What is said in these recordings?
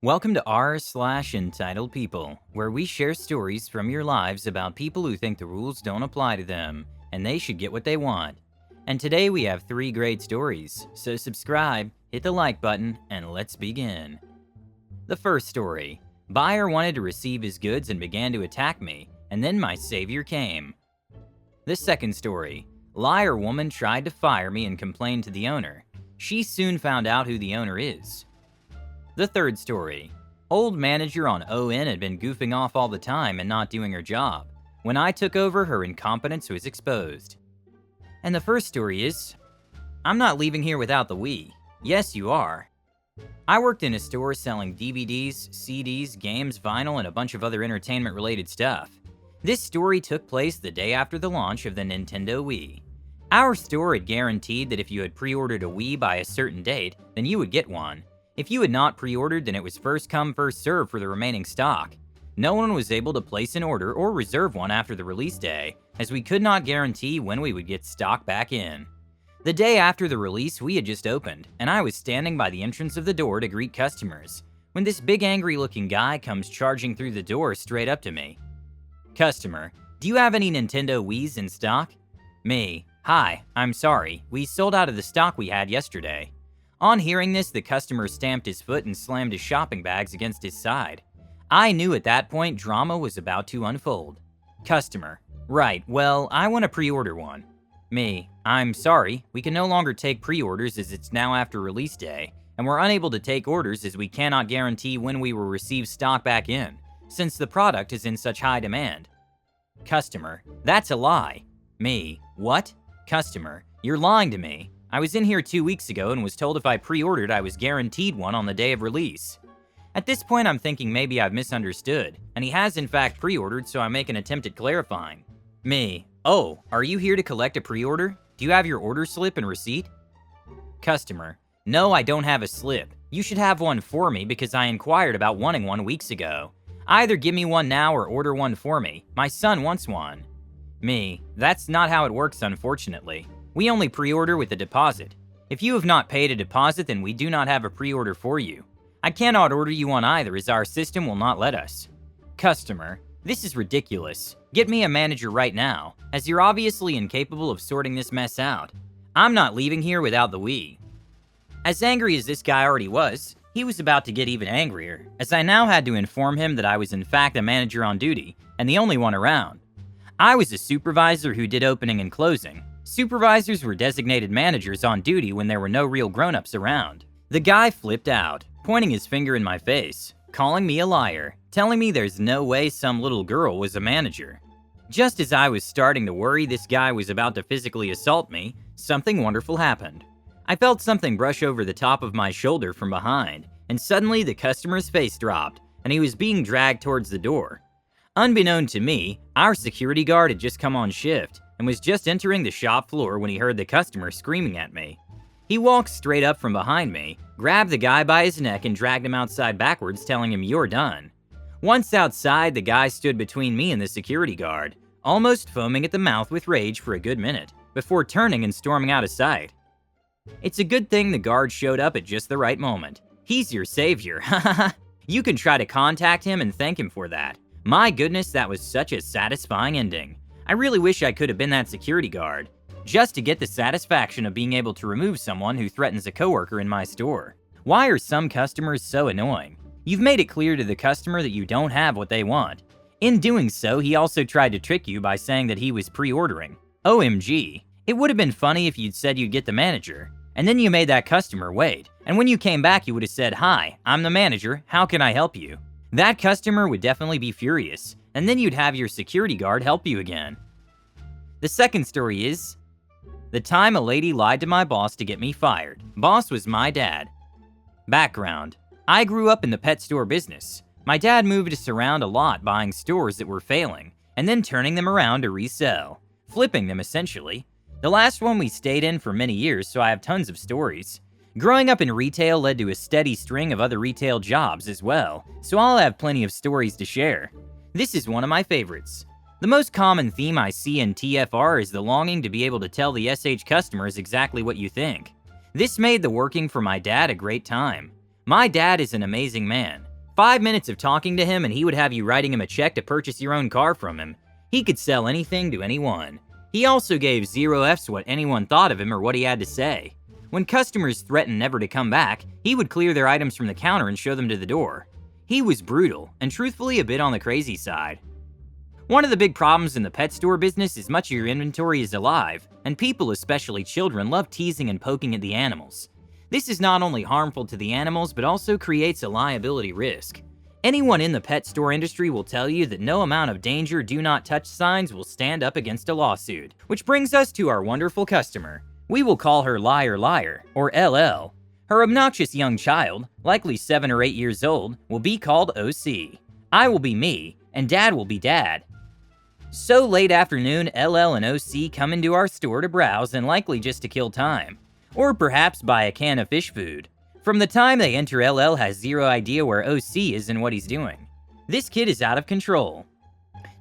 Welcome to r/entitled people, where we share stories from your lives about people who think the rules don't apply to them and they should get what they want. And today we have 3 great stories, so subscribe, hit the like button, and let's begin. The first story. Buyer wanted to receive his goods and began to attack me, and then my savior came. The second story. Liar woman tried to fire me and complained to the owner. She soon found out who the owner is. The third story. Old manager on ON had been goofing off all the time and not doing her job. When I took over, her incompetence was exposed. And the first story is, I'm not leaving here without the Wii. Yes, you are. I worked in a store selling DVDs, CDs, games, vinyl, and a bunch of other entertainment-related stuff. This story took place the day after the launch of the Nintendo Wii. Our store had guaranteed that if you had pre-ordered a Wii by a certain date, then you would get one. If you had not pre-ordered, then it was first come, first served for the remaining stock. No one was able to place an order or reserve one after the release day, as we could not guarantee when we would get stock back in. The day after the release, we had just opened, and I was standing by the entrance of the door to greet customers, when this big angry-looking guy comes charging through the door straight up to me. Customer, do you have any Nintendo Wiis in stock? Me, hi, I'm sorry, we sold out of the stock we had yesterday. On hearing this, the customer stamped his foot and slammed his shopping bags against his side. I knew at that point drama was about to unfold. Customer, right, well, I want to pre-order one. Me, I'm sorry, we can no longer take pre-orders as it's now after release day, and we're unable to take orders as we cannot guarantee when we will receive stock back in, since the product is in such high demand. Customer, that's a lie. Me, what? Customer, you're lying to me. I was in here 2 weeks ago and was told if I pre-ordered I was guaranteed one on the day of release. At this point I'm thinking maybe I've misunderstood, and he has in fact pre-ordered, so I make an attempt at clarifying. Me, oh, are you here to collect a pre-order? Do you have your order slip and receipt? Customer, no, I don't have a slip. You should have one for me because I inquired about wanting one weeks ago. Either give me one now or order one for me. My son wants one. Me, that's not how it works, unfortunately. We only pre-order with a deposit. If you have not paid a deposit, then we do not have a pre-order for you. I cannot order you one either as our system will not let us. Customer, this is ridiculous. Get me a manager right now, as you're obviously incapable of sorting this mess out. I'm not leaving here without the Wii. As angry as this guy already was, he was about to get even angrier, as I now had to inform him that I was in fact a manager on duty, and the only one around. I was a supervisor who did opening and closing. Supervisors were designated managers on duty when there were no real grown-ups around. The guy flipped out, pointing his finger in my face, calling me a liar, telling me there's no way some little girl was a manager. Just as I was starting to worry this guy was about to physically assault me, something wonderful happened. I felt something brush over the top of my shoulder from behind, and suddenly the customer's face dropped, and he was being dragged towards the door. Unbeknown to me, our security guard had just come on shift, and was just entering the shop floor when he heard the customer screaming at me. He walked straight up from behind me, grabbed the guy by his neck and dragged him outside backwards, telling him, "You're done." Once outside, the guy stood between me and the security guard, almost foaming at the mouth with rage for a good minute, before turning and storming out of sight. It's a good thing the guard showed up at just the right moment. He's your savior, hahaha. You can try to contact him and thank him for that. My goodness, that was such a satisfying ending. I really wish I could have been that security guard, just to get the satisfaction of being able to remove someone who threatens a coworker in my store. Why are some customers so annoying? You've made it clear to the customer that you don't have what they want. In doing so, he also tried to trick you by saying that he was pre-ordering. OMG. It would have been funny if you'd said you'd get the manager, and then you made that customer wait, and when you came back you would have said, "Hi, I'm the manager, how can I help you?" That customer would definitely be furious, and then you'd have your security guard help you again. The second story is, the time a lady lied to my boss to get me fired. Boss was my dad. Background. I grew up in the pet store business. My dad moved us around a lot buying stores that were failing, and then turning them around to resell. Flipping them essentially. The last one we stayed in for many years, so I have tons of stories. Growing up in retail led to a steady string of other retail jobs as well, so I'll have plenty of stories to share. This is one of my favorites. The most common theme I see in TFR is the longing to be able to tell the SH customers exactly what you think. This made the working for my dad a great time. My dad is an amazing man. 5 minutes of talking to him and he would have you writing him a check to purchase your own car from him. He could sell anything to anyone. He also gave zero Fs what anyone thought of him or what he had to say. When customers threatened never to come back, he would clear their items from the counter and show them to the door. He was brutal and truthfully a bit on the crazy side. One of the big problems in the pet store business is much of your inventory is alive, and people, especially children, love teasing and poking at the animals. This is not only harmful to the animals, but also creates a liability risk. Anyone in the pet store industry will tell you that no amount of danger do not touch signs will stand up against a lawsuit. Which brings us to our wonderful customer. We will call her Liar Liar, or LL. Her obnoxious young child, likely 7 or 8 years old, will be called OC. I will be me, and Dad will be Dad. So late afternoon, LL and OC come into our store to browse and likely just to kill time. Or perhaps buy a can of fish food. From the time they enter, LL has zero idea where OC is and what he's doing. This kid is out of control.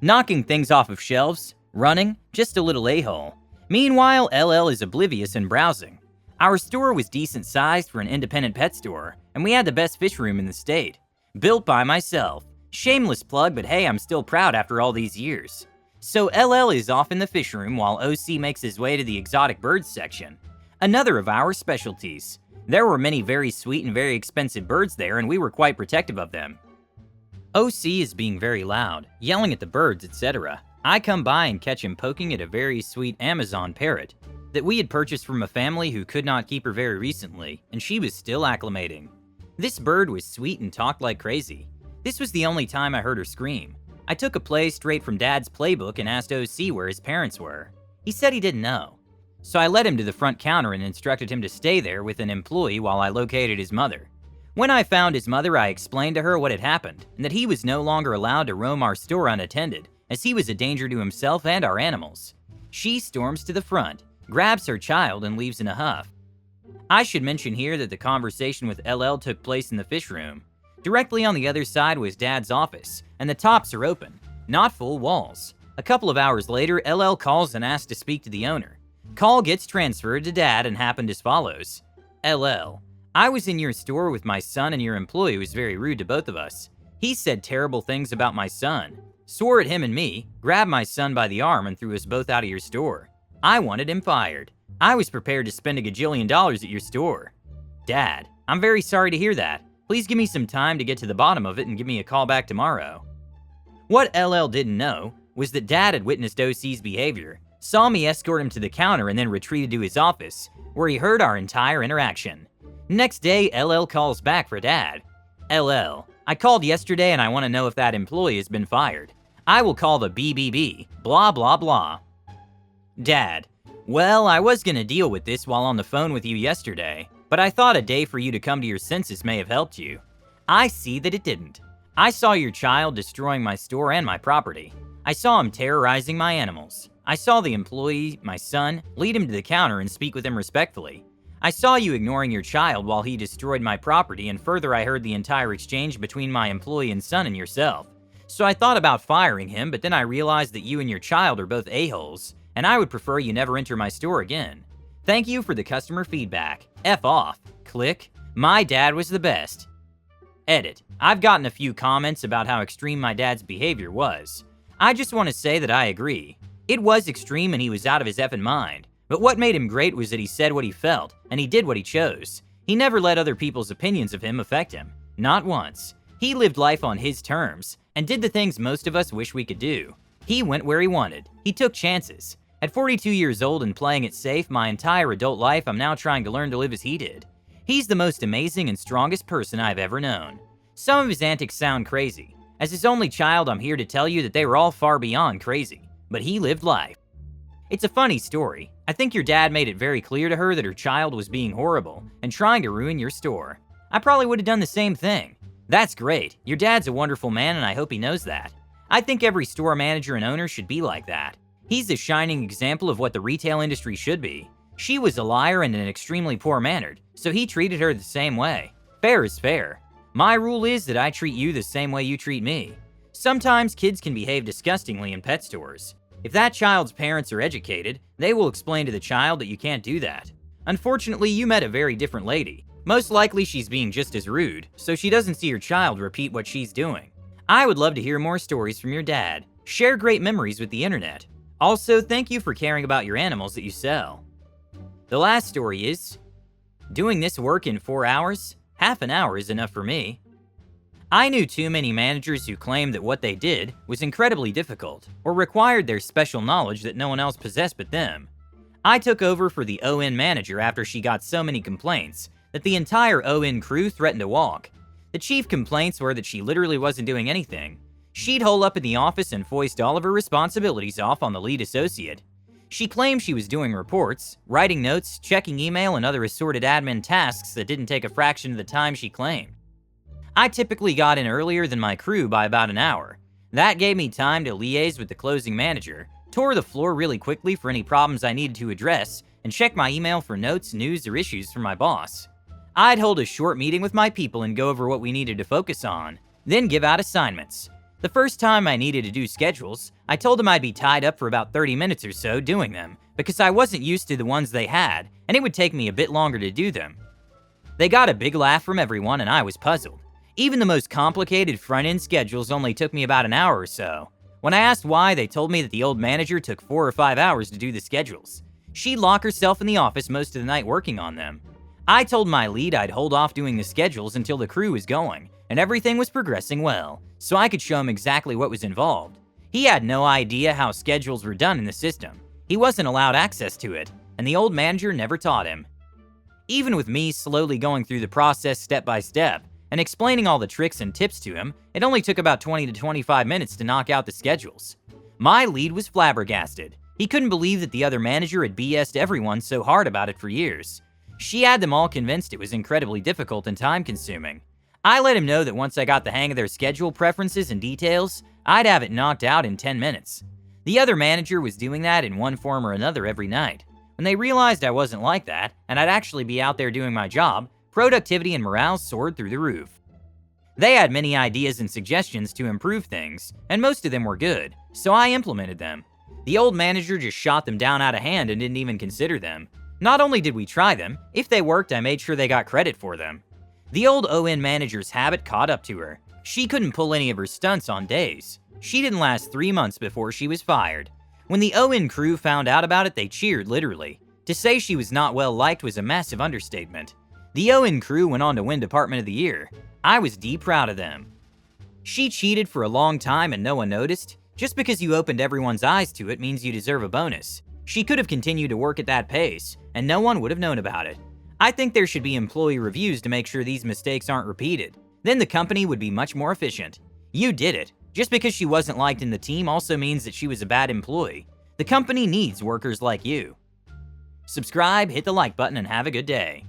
Knocking things off of shelves, running, just a little a-hole. Meanwhile, LL is oblivious and browsing. Our store was decent sized for an independent pet store, and we had the best fish room in the state. Built by myself. Shameless plug, but hey, I'm still proud after all these years. So LL is off in the fish room while OC makes his way to the exotic birds section. Another of our specialties. There were many very sweet and very expensive birds there, and we were quite protective of them. OC is being very loud, yelling at the birds, etc. I come by and catch him poking at a very sweet Amazon parrot that we had purchased from a family who could not keep her very recently, and she was still acclimating. This bird was sweet and talked like crazy. This was the only time I heard her scream. I took a play straight from Dad's playbook and asked OC where his parents were. He said he didn't know. So I led him to the front counter and instructed him to stay there with an employee while I located his mother. When I found his mother, I explained to her what had happened and that he was no longer allowed to roam our store unattended, as he was a danger to himself and our animals. She storms to the front, grabs her child, and leaves in a huff. I should mention here that the conversation with LL took place in the fish room. Directly on the other side was Dad's office, and the tops are open, not full walls. A couple of hours later, LL calls and asks to speak to the owner. Call gets transferred to Dad and happened as follows. LL, I was in your store with my son and your employee was very rude to both of us. He said terrible things about my son, swore at him and me, grabbed my son by the arm and threw us both out of your store. I wanted him fired. I was prepared to spend $1 gajillion at your store. Dad, I'm very sorry to hear that. Please give me some time to get to the bottom of it and give me a call back tomorrow. What LL didn't know was that Dad had witnessed OC's behavior, saw me escort him to the counter and then retreated to his office, where he heard our entire interaction. Next day, LL calls back for Dad. LL, I called yesterday and I want to know if that employee has been fired. I will call the BBB, blah blah blah. Dad, well, I was gonna deal with this while on the phone with you yesterday, but I thought a day for you to come to your senses may have helped you. I see that it didn't. I saw your child destroying my store and my property. I saw him terrorizing my animals. I saw the employee, my son, lead him to the counter and speak with him respectfully. I saw you ignoring your child while he destroyed my property, and further I heard the entire exchange between my employee and son and yourself. So I thought about firing him, but then I realized that you and your child are both a-holes, and I would prefer you never enter my store again. Thank you for the customer feedback. F off. Click. My dad was the best. Edit. I've gotten a few comments about how extreme my dad's behavior was. I just want to say that I agree. It was extreme and he was out of his effing mind. But what made him great was that he said what he felt, and he did what he chose. He never let other people's opinions of him affect him. Not once. He lived life on his terms, and did the things most of us wish we could do. He went where he wanted. He took chances. At 42 years old and playing it safe my entire adult life, I'm now trying to learn to live as he did. He's the most amazing and strongest person I've ever known. Some of his antics sound crazy. As his only child, I'm here to tell you that they were all far beyond crazy. But he lived life. It's a funny story. I think your dad made it very clear to her that her child was being horrible and trying to ruin your store. I probably would have done the same thing. That's great. Your dad's a wonderful man and I hope he knows that. I think every store manager and owner should be like that. He's a shining example of what the retail industry should be. She was a liar and an extremely poor-mannered, so he treated her the same way. Fair is fair. My rule is that I treat you the same way you treat me. Sometimes kids can behave disgustingly in pet stores. If that child's parents are educated, they will explain to the child that you can't do that. Unfortunately, you met a very different lady. Most likely she's being just as rude, so she doesn't see her child repeat what she's doing. I would love to hear more stories from your dad. Share great memories with the internet. Also, thank you for caring about your animals that you sell. The last story is, doing this work in 4 hours? Half an hour is enough for me. I knew too many managers who claimed that what they did was incredibly difficult or required their special knowledge that no one else possessed but them. I took over for the ON manager after she got so many complaints that the entire ON crew threatened to walk. The chief complaints were that she literally wasn't doing anything. She'd hole up in the office and foist all of her responsibilities off on the lead associate. She claimed she was doing reports, writing notes, checking email, and other assorted admin tasks that didn't take a fraction of the time she claimed. I typically got in earlier than my crew by about an hour. That gave me time to liaise with the closing manager, tour the floor really quickly for any problems I needed to address, and check my email for notes, news, or issues from my boss. I'd hold a short meeting with my people and go over what we needed to focus on, then give out assignments. The first time I needed to do schedules, I told them I'd be tied up for about 30 minutes or so doing them, because I wasn't used to the ones they had, and it would take me a bit longer to do them. They got a big laugh from everyone, and I was puzzled. Even the most complicated front-end schedules only took me about an hour or so. When I asked why, they told me that the old manager took 4 or 5 hours to do the schedules. She'd lock herself in the office most of the night working on them. I told my lead I'd hold off doing the schedules until the crew was going, and everything was progressing well, so I could show him exactly what was involved. He had no idea how schedules were done in the system. He wasn't allowed access to it, and the old manager never taught him. Even with me slowly going through the process step by step, and explaining all the tricks and tips to him, it only took about 20 to 25 minutes to knock out the schedules. My lead was flabbergasted. He couldn't believe that the other manager had BS'd everyone so hard about it for years. She had them all convinced it was incredibly difficult and time-consuming. I let him know that once I got the hang of their schedule preferences and details, I'd have it knocked out in 10 minutes. The other manager was doing that in one form or another every night. When they realized I wasn't like that, and I'd actually be out there doing my job, productivity and morale soared through the roof. They had many ideas and suggestions to improve things, and most of them were good, so I implemented them. The old manager just shot them down out of hand and didn't even consider them. Not only did we try them, if they worked, I made sure they got credit for them. The old ON manager's habit caught up to her. She couldn't pull any of her stunts on days. She didn't last 3 months before she was fired. When the ON crew found out about it, they cheered literally. To say she was not well liked was a massive understatement. The ON crew went on to win Department of the Year. I was deep proud of them. She cheated for a long time and no one noticed. Just because you opened everyone's eyes to it means you deserve a bonus. She could have continued to work at that pace, and no one would have known about it. I think there should be employee reviews to make sure these mistakes aren't repeated. Then the company would be much more efficient. You did it. Just because she wasn't liked in the team also means that she was a bad employee. The company needs workers like you. Subscribe, hit the like button, and have a good day.